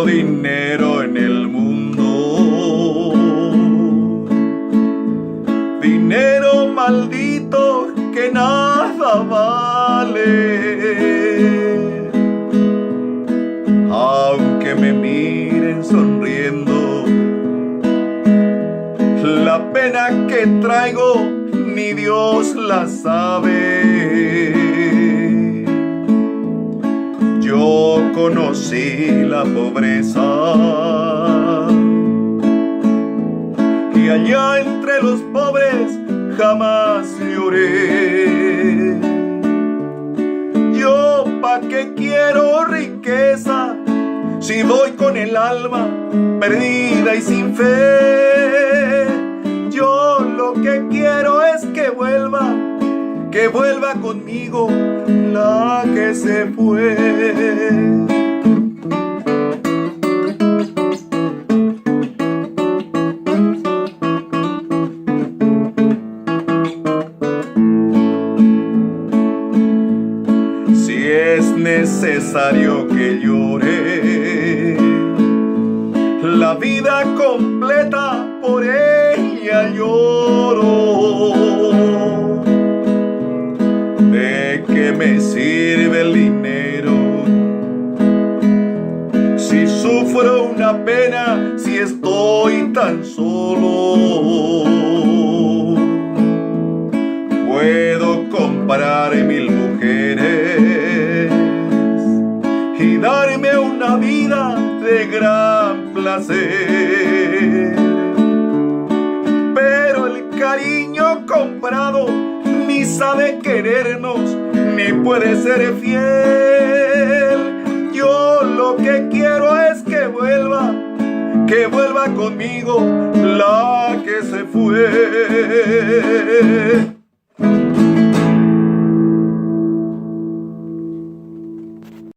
tanto dinero en el mundo, dinero maldito que nada vale. Aunque me miren sonriendo, la pena que traigo ni Dios la sabe. Yo conocí la pobreza y allá entre los pobres jamás lloré. Yo pa' qué quiero riqueza si voy con el alma perdida y sin fe. Yo lo que quiero es que vuelva conmigo la que se fue. Si es necesario que llore la vida completa, por ella lloro. ¿De qué me sirve el dinero si sufro una pena, si estoy tan solo? Puedo comprar 1000 mujeres y darme una vida de gran placer, pero el cariño comprado ni sabe querernos, ni puede ser fiel. Yo lo que quiero es que vuelva conmigo la que se fue.